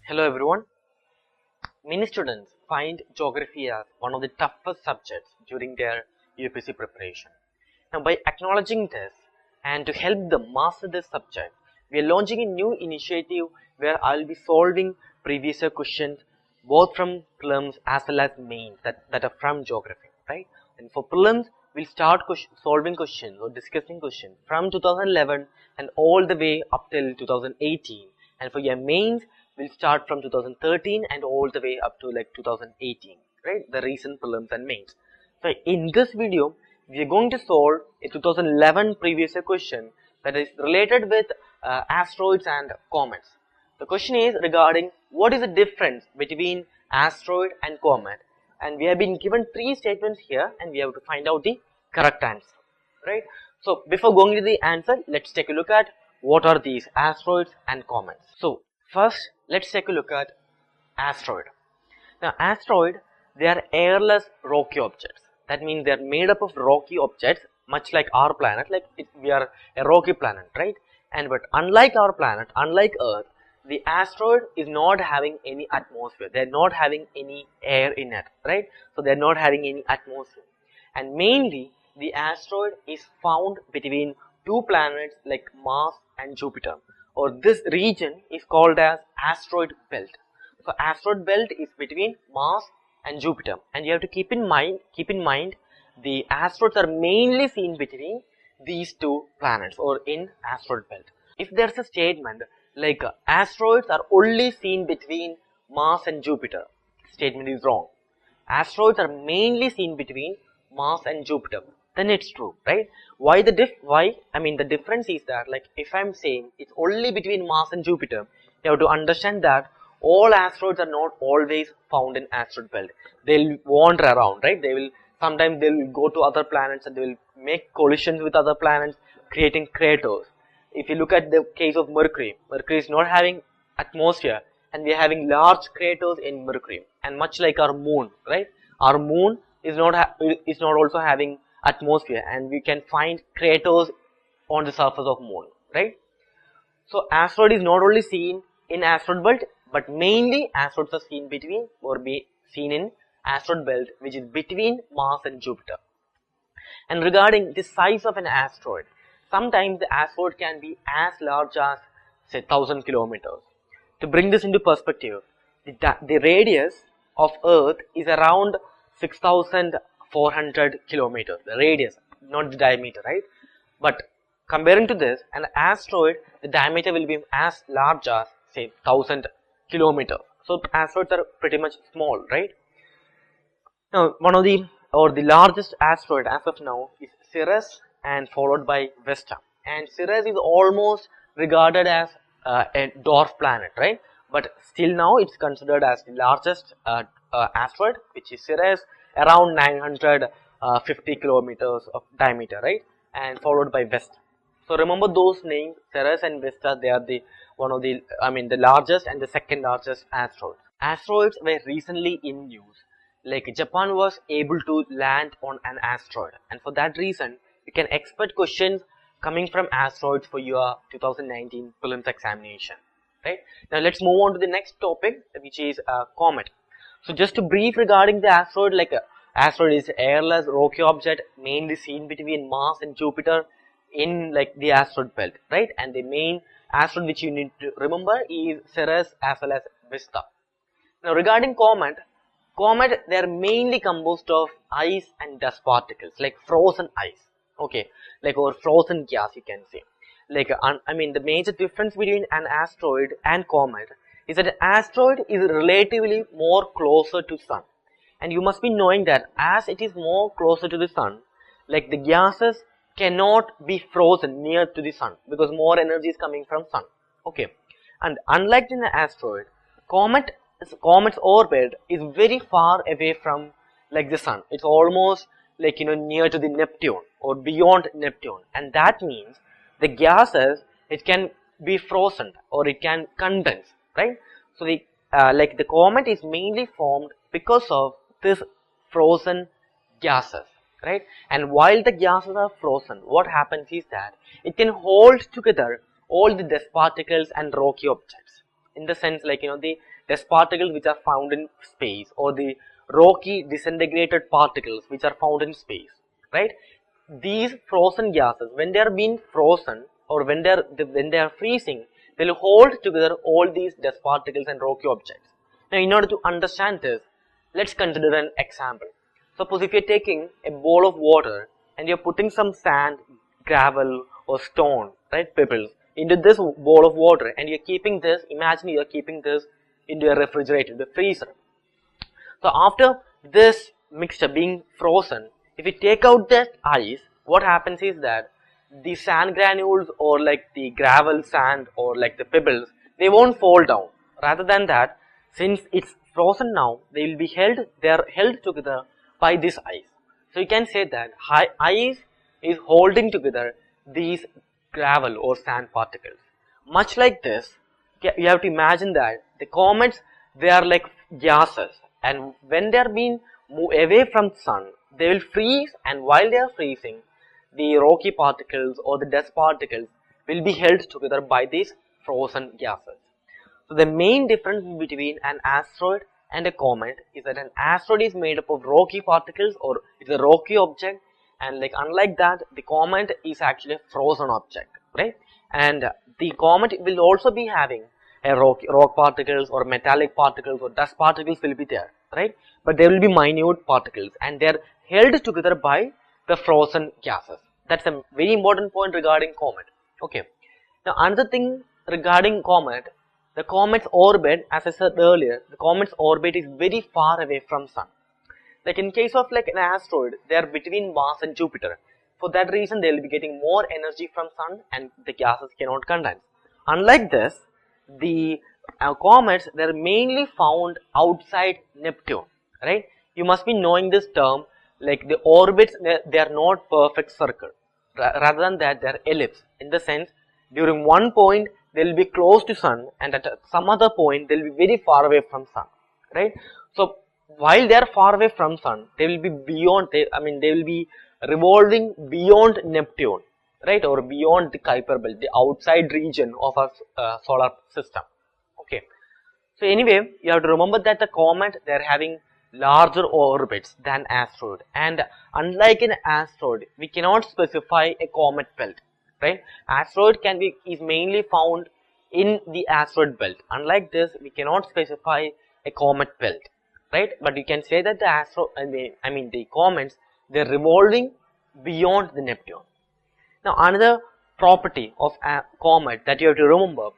Hello everyone. Many students find geography as one of the toughest subjects during their UPSC preparation. Now, by acknowledging this and to help them master this subject, we are launching a new initiative where I'll be solving previous year questions both from prelims as well as mains that are from geography, right? And for prelims, we'll start solving questions or discussing questions from 2011 and all the way up till 2018. And for your mains, we'll start from 2013 and all the way up to like 2018, right? The recent prelims and mains. So in this video, we are going to solve a 2011 previous year question that is related with asteroids and comets. The question is regarding what is the difference between asteroid and comet, and we have been given three statements here and we have to find out the correct answer, right? So before going to the answer, let's take a look at what are these asteroids and comets. So first, let's take a look at asteroid. Now, asteroid, they are airless rocky objects. That means they are made up of rocky objects, much like our planet. We are a rocky planet, right? But unlike our planet, unlike Earth, the asteroid is not having any atmosphere. They are not having any air in it, right? So they are not having any atmosphere. And mainly, the asteroid is found between two planets like Mars and Jupiter, or this region is called as asteroid belt. So asteroid belt is between Mars and Jupiter, and you have to keep in mind the asteroids are mainly seen between these two planets or in asteroid belt. If there's a statement like asteroids are only seen between Mars and Jupiter, statement is wrong. Asteroids are mainly seen between Mars and Jupiter, then it's true, right? Why the difference is that, like, if I'm saying it's only between Mars and Jupiter, you have to understand that all asteroids are not always found in asteroid belt. They'll wander around, right? Sometimes they'll go to other planets and they will make collisions with other planets, creating craters. If you look at the case of Mercury is not having atmosphere, and we are having large craters in Mercury. And much like our moon, right? Our moon is not also having atmosphere, and we can find craters on the surface of moon, right? So asteroid is not only seen in asteroid belt, but mainly asteroids are seen in asteroid belt, which is between Mars and Jupiter. And regarding the size of an asteroid, sometimes the asteroid can be as large as, say, 1000 kilometers. To bring this into perspective, the radius of Earth is around 6400 kilometers. The radius, not the diameter, right? But comparing to this, an asteroid, the diameter will be as large as, say, 1000 kilometers. So asteroids are pretty much small, right? Now, the largest asteroid as of now is Ceres, and followed by Vesta. And Ceres is almost regarded as a dwarf planet, right? But still now it's considered as the largest asteroid, which is Ceres, around 950 kilometers of diameter, right? And followed by Vesta. So remember those names, Ceres and Vesta. They are the largest and the second largest asteroids. Asteroids were recently in news. Like, Japan was able to land on an asteroid, and for that reason, you can expect questions coming from asteroids for your 2019 prelims examination, right? Now let's move on to the next topic, which is comet. So just to brief regarding the asteroid, like asteroid is airless rocky object mainly seen between Mars and Jupiter in like the asteroid belt, right? And the main asteroid which you need to remember is Ceres as well as Vesta. Now regarding comet, they are mainly composed of ice and dust particles, like frozen ice, okay, like, or frozen gas, you can say. Like, the major difference between an asteroid and comet is that an asteroid is relatively more closer to sun, and you must be knowing that as it is more closer to the sun, like, the gases cannot be frozen near to the sun because more energy is coming from sun, okay. And unlike in an asteroid, comet's orbit is very far away from like the sun. It's almost like, near to the Neptune or beyond Neptune, and that means the gases, it can be frozen or it can condense, right? So the comet is mainly formed because of this frozen gases, right? And while the gases are frozen, what happens is that it can hold together all the dust particles and rocky objects. In the sense, like, the dust particles which are found in space, or the rocky disintegrated particles which are found in space, right? These frozen gases, when they are being frozen or when they are freezing, they will hold together all these dust particles and rocky objects. Now, in order to understand this, let's consider an example. Suppose if you're taking a bowl of water and you're putting some sand, gravel or stone, right, pebbles into this bowl of water, and you're keeping this, imagine you're keeping this into a refrigerator, the freezer. So after this mixture being frozen, if you take out that ice, what happens is that the sand granules or like the gravel sand or like the pebbles, they won't fall down. Rather than that, since it's frozen now, they will be they are held together by this ice. So you can say that ice is holding together these gravel or sand particles. Much like this, you have to imagine that the comets, they are like gases, and when they are being moved away from sun, they will freeze, and while they are freezing, the rocky particles or the dust particles will be held together by these frozen gases. So the main difference between an asteroid and a comet is that an asteroid is made up of rocky particles, or it's a rocky object, and like unlike that, the comet is actually a frozen object, right? And the comet will also be having a rock particles or metallic particles or dust particles will be there, right? But there will be minute particles, and they are held together by the frozen gases. That's a very important point regarding comet. Okay. Now another thing regarding comet, the comet's orbit, as I said earlier, the comet's orbit is very far away from sun. Like in case of like an asteroid, they are between Mars and Jupiter. For that reason, they will be getting more energy from sun, and the gases cannot condense. Unlike this, the comets, they are mainly found outside Neptune, right? You must be knowing this term, like the orbits, they are not perfect circle. Rather than that, they are ellipse. In the sense, during one point, they will be close to sun, and at some other point, they will be very far away from sun, right? So, while they are far away from sun, they will be beyond, they will be revolving beyond Neptune, right, or beyond the Kuiper belt, the outside region of our solar system. Okay. So anyway, you have to remember that the comet, they are having larger orbits than asteroid, and unlike an asteroid, we cannot specify a comet belt, right? Asteroid is mainly found in the asteroid belt. Unlike this, we cannot specify a comet belt, right? But you can say that the comets, they are revolving beyond the Neptune. Now another property of a comet that you have to remember,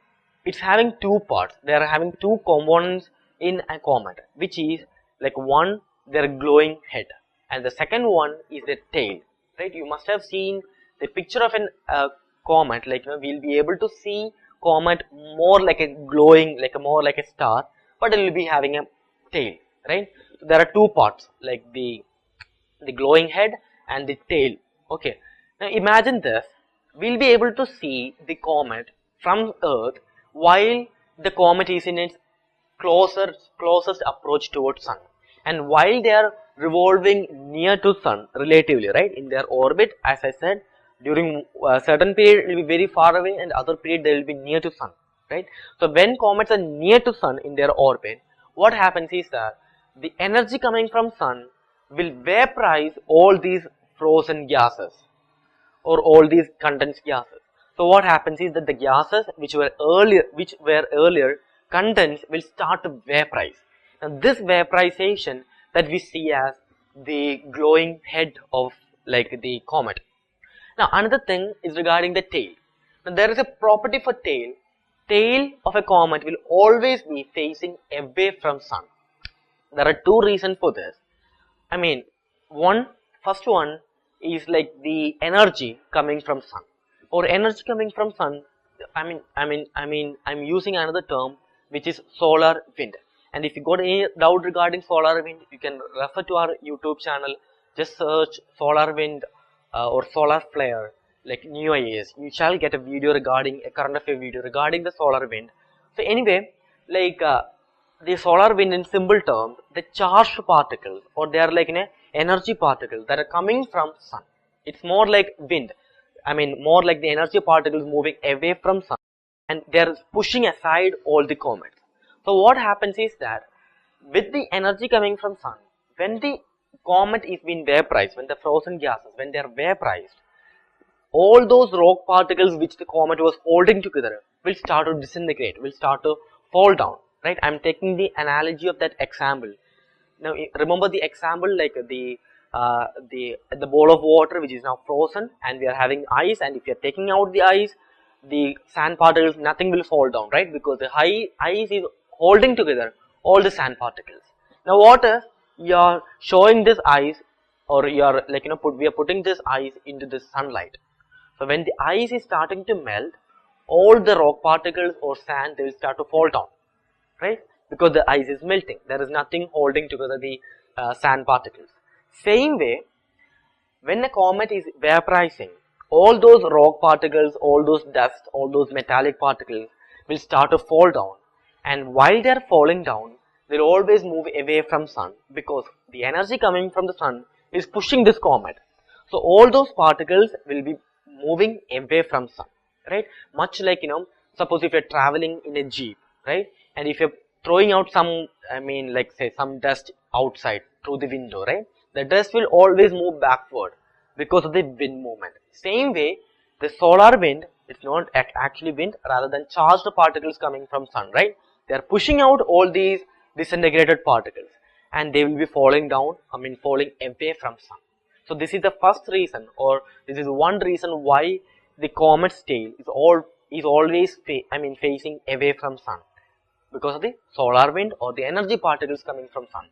it's having two parts. They are having two components in a comet, which is like one, their glowing head, and the second one is the tail, right? You must have seen the picture of a comet, like we'll be able to see comet more like a glowing, more like a star, but it will be having a tail, right? So there are two parts, like the glowing head and the tail. Okay. Now imagine this, we'll be able to see the comet from Earth while the comet is in its closest approach towards sun, and while they are revolving near to sun relatively, right, in their orbit. As I said, during a certain period it will be very far away, and other period they will be near to sun, right? So when comets are near to sun in their orbit, what happens is that the energy coming from sun will vaporize all these frozen gases or all these condensed gases. So what happens is that the gases which were earlier condensed will start to vaporize, and this vaporization that we see as the glowing head of like the comet. Now another thing is regarding the tail. Now there is a property for tail. Tail of a comet will always be facing away from sun. There are two reasons for this. First one is like the energy coming from sun, or energy coming from sun. I'm using another term which is solar wind. And if you got any doubt regarding solar wind, you can refer to our YouTube channel. Just search solar wind or solar flare like Ekam IAS. You shall get a video regarding a current affair video regarding the solar wind. So anyway, like the solar wind in simple terms, the charged particles, or they are like energy particles that are coming from sun. It's more like wind. More like the energy particles moving away from sun, and they are pushing aside all the comets. So what happens is that with the energy coming from sun, when the comet is being vaporized, when the frozen gases, when they are vaporized, all those rock particles which the comet was holding together will start to disintegrate, will start to fall down, right? I'm taking the analogy of that example. Now remember the example, like the bowl of water which is now frozen, and we are having ice, and if you are taking out the ice, the sand particles, nothing will fall down, right? Because the ice is holding together all the sand particles. Now what if you are showing this ice, or you are like we are putting this ice into the sunlight. So when the ice is starting to melt, all the rock particles or sand, they will start to fall down, right? Because the ice is melting. There is nothing holding together the sand particles. Same way, when a comet is vaporizing, all those rock particles, all those dust, all those metallic particles will start to fall down. And while they are falling down, they'll always move away from sun, because the energy coming from the sun is pushing this comet. So all those particles will be moving away from sun, right? Much like, suppose if you're traveling in a jeep, right? And if you're throwing out some, like say some dust outside through the window, right? The dust will always move backward because of the wind movement. Same way, the solar wind, it's not actually wind, rather than charged particles coming from sun, right? They are pushing out all these disintegrated particles, and they will be falling down, falling away from sun. So this is the first reason, or this is one reason why the comet's tail is always facing away from sun, because of the solar wind or the energy particles coming from sun.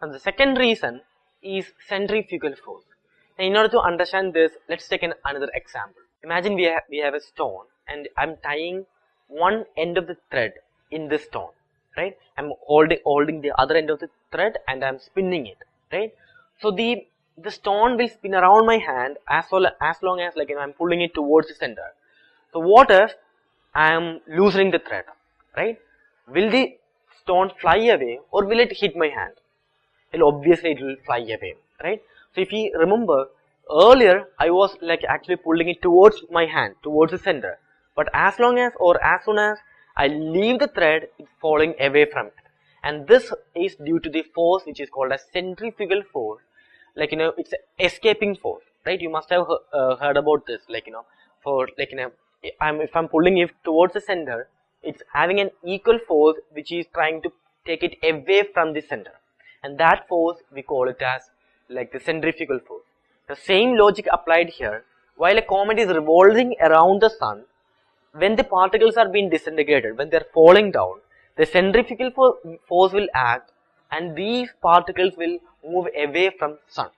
And the second reason is centrifugal force. Now, in order to understand this, let's take another example. Imagine we have a stone, and I'm tying one end of the thread in this stone, right? I'm holding the other end of the thread, and I'm spinning it, right? So the stone will spin around my hand as long as I'm pulling it towards the center. So what if I am loosening the thread, right? Will the stone fly away, or will it hit my hand? Well, obviously it will fly away, right? So if you remember, earlier I was actually pulling it towards my hand, towards the center. But as soon as I leave the thread, it's falling away from it. And this is due to the force which is called as centrifugal force. It's an escaping force, right? You must have heard about this, if I'm pulling it towards the center, it's having an equal force which is trying to take it away from the center, and that force we call it as the centrifugal force. The same logic applied here. While a comet is revolving around the sun, when the particles are being disintegrated, when they are falling down, the centrifugal force will act, and these particles will move away from sun.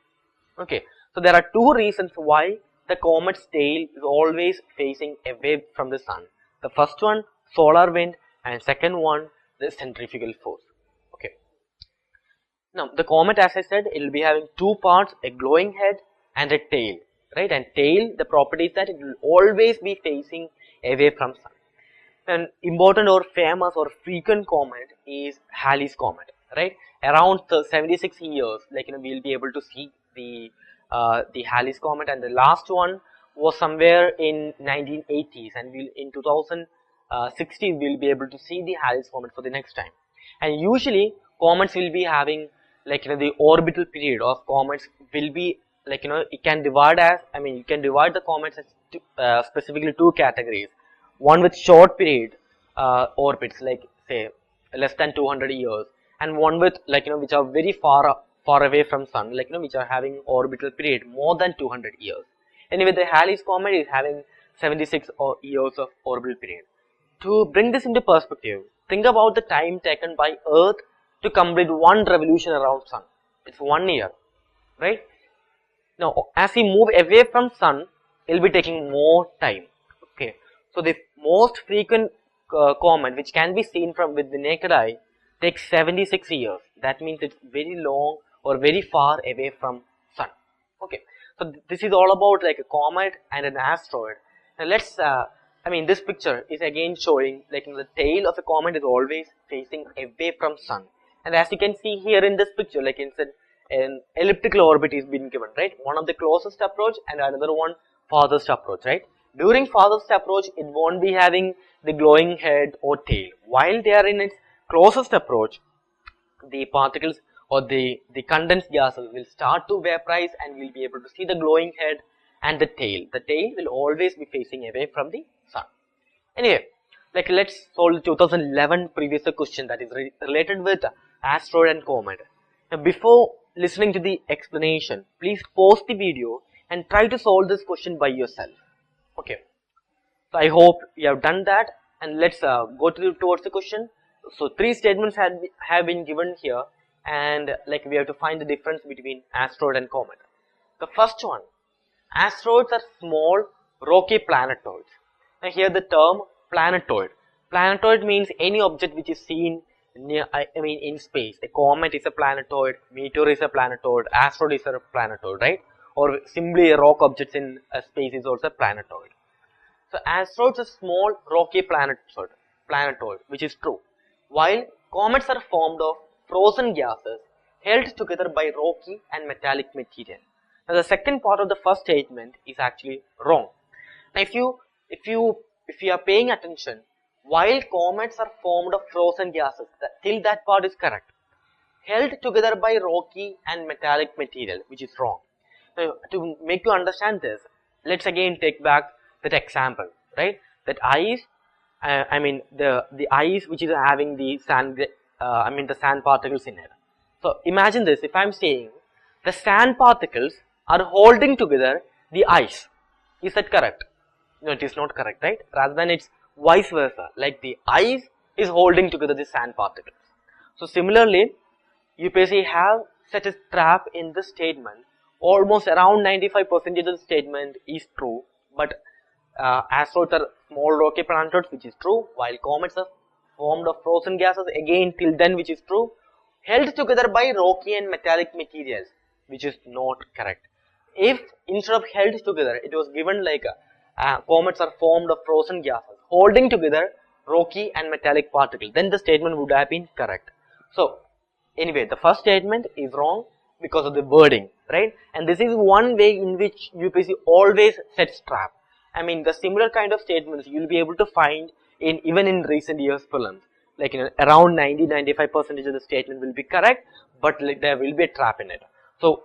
Okay, so there are two reasons why the comet's tail is always facing away from the sun. The first one, solar wind, and second one, the centrifugal force. Okay. Now the comet, as I said, it will be having two parts, a glowing head and a tail, right? And tail, the property is that it will always be facing away from sun. An important or famous or frequent comet is Halley's comet, right? Around 76 years, we'll be able to see the Halley's comet, and the last one was somewhere in 1980s, and in 2016 we'll be able to see the Halley's comet for the next time. And usually comets will be having the orbital period of comets will be it can divide as you can divide the comets as specifically two categories. One with short period orbits, say less than 200 years, and one with which are very far away from sun, which are having orbital period more than 200 years. Anyway, the Halley's comet is having 76 years of orbital period. To bring this into perspective, think about the time taken by Earth to complete one revolution around sun. It's 1 year, right? Now, as we move away from sun, it will be taking more time. Okay, so the most frequent comet which can be seen with the naked eye takes 76 years. That means it's very long or very far away from sun. Okay, so this is all about a comet and an asteroid. Now let's this picture is again showing the tail of a comet is always facing away from sun, and as you can see here in this picture, it's an elliptical orbit is being given, right? One of the closest approach and another one farthest approach, right? During farthest approach, it won't be having the glowing head or tail. While they are in its closest approach, the particles or the condensed gases will start to vaporize and we'll be able to see the glowing head and the tail. The tail will always be facing away from the sun. Anyway, like let's solve the 2011 previous question that is related with asteroid and comet. Now, before listening to the explanation, please pause the video and try to solve this question by yourself. Okay. So I hope you have done that, and let's go towards the question. So three statements have been given here, and like we have to find the difference between asteroid and comet. The first one, asteroids are small rocky planetoids. Now here the term planetoid. Planetoid means any object which is seen near, in space. A comet is a planetoid, meteor is a planetoid, asteroid is a planetoid, right? Or simply a rock objects in space is also a planetoid. So asteroids are small rocky planetoid, which is true, while comets are formed of frozen gases held together by rocky and metallic material. Now the second part of the first statement is actually wrong. Now if you are paying attention, while comets are formed of frozen gases, till that part is correct. Held together by rocky and metallic material, which is wrong. Now to make you understand this, let's again take back that example, right? That ice, the ice which is having the sand, the sand particles in it. So imagine this: if I'm saying the sand particles are holding together the ice, is that correct? No, it is not correct, right? Rather than it's vice versa, like the ice is holding together the sand particles. So similarly, UPSC have set a trap in this statement. Almost around 95% of the statement is true, but asteroids are small rocky planetoids, which is true, while comets are formed of frozen gases, again till then, which is true, held together by rocky and metallic materials, which is not correct. If instead of held together, it was given like comets are formed of frozen gases holding together rocky and metallic particles, then the statement would have been correct. So anyway, the first statement is wrong because of the wording, right? And this is one way in which UPSC always sets trap. The similar kind of statements you will be able to find even in recent years prelims. Like around 90-95% of the statement will be correct, but like, there will be a trap in it. So,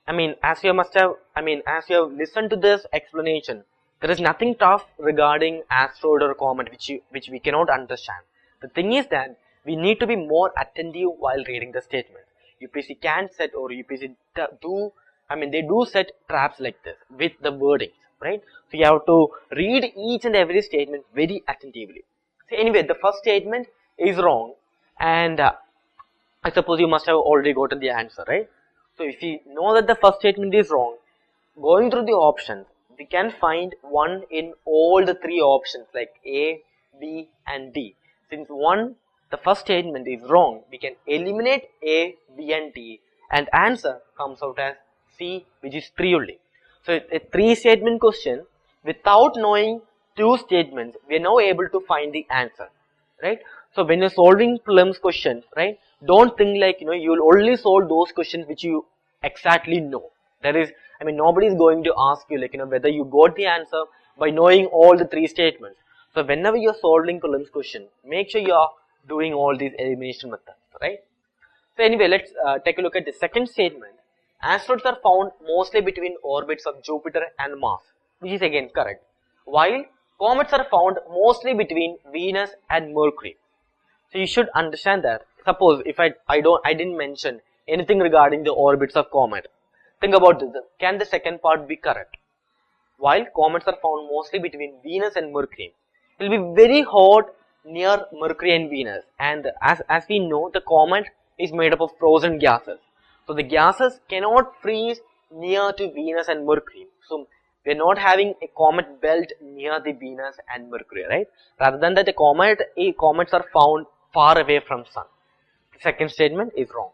as you have listened to this explanation, there is nothing tough regarding asteroid or comet which we cannot understand. The thing is that we need to be more attentive while reading the statement. UPSC can set, or UPSC they do set traps like this with the wordings, right? So you have to read each and every statement very attentively. So anyway, the first statement is wrong, and I suppose you must have already gotten the answer, right? So if you know that the first statement is wrong, going through the options, we can find one in all the three options like A, B and D. Since the first statement is wrong, we can eliminate A, B and D, and answer comes out as C, which is 3 only. So a 3 statement question, without knowing 2 statements, we are now able to find the answer, right? So when you're solving prelims questions, right, don't think like, you'll only solve those questions which you exactly know. There is, nobody is going to ask you like, whether you got the answer by knowing all the 3 statements. So whenever you're solving prelims question, make sure you are doing all these elimination methods, right? So anyway, let's take a look at the second statement. Asteroids are found mostly between orbits of Jupiter and Mars, which is again correct, while comets are found mostly between Venus and Mercury. So you should understand that. Suppose if I didn't mention anything regarding the orbits of comet, think about this. Can the second part be correct? While comets are found mostly between Venus and Mercury, it will be very hot near Mercury and Venus, and as we know, the comet is made up of frozen gases. So the gases cannot freeze near to Venus and Mercury. So we are not having a comet belt near the Venus and Mercury, right? Rather than that, the comets are found far away from sun. The second statement is wrong.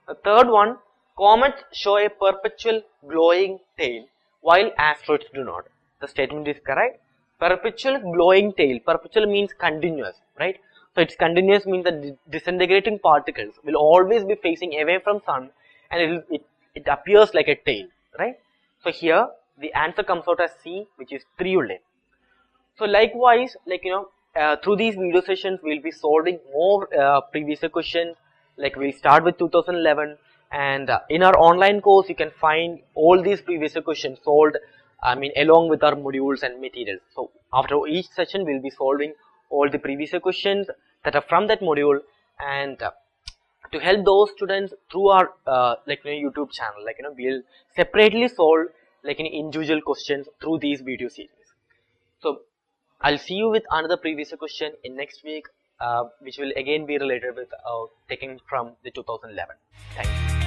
The third one, comets show a perpetual glowing tail while asteroids do not. The statement is correct. Perpetual glowing tail. Perpetual means continuous, right? So it's continuous means that disintegrating particles will always be facing away from sun, and it appears like a tail, right? So here the answer comes out as C, which is 3 only. So likewise, through these video sessions we'll be solving more previous year questions. Like we'll start with 2011, and in our online course you can find all these previous year questions solved, along with our modules and materials. So after each session we'll be solving all the previous year questions that are from that module, and to help those students through our YouTube channel, we'll separately solve individual questions through these video series. So I'll see you with another previous year question in next week, which will again be related with taking from the 2011. Thank you.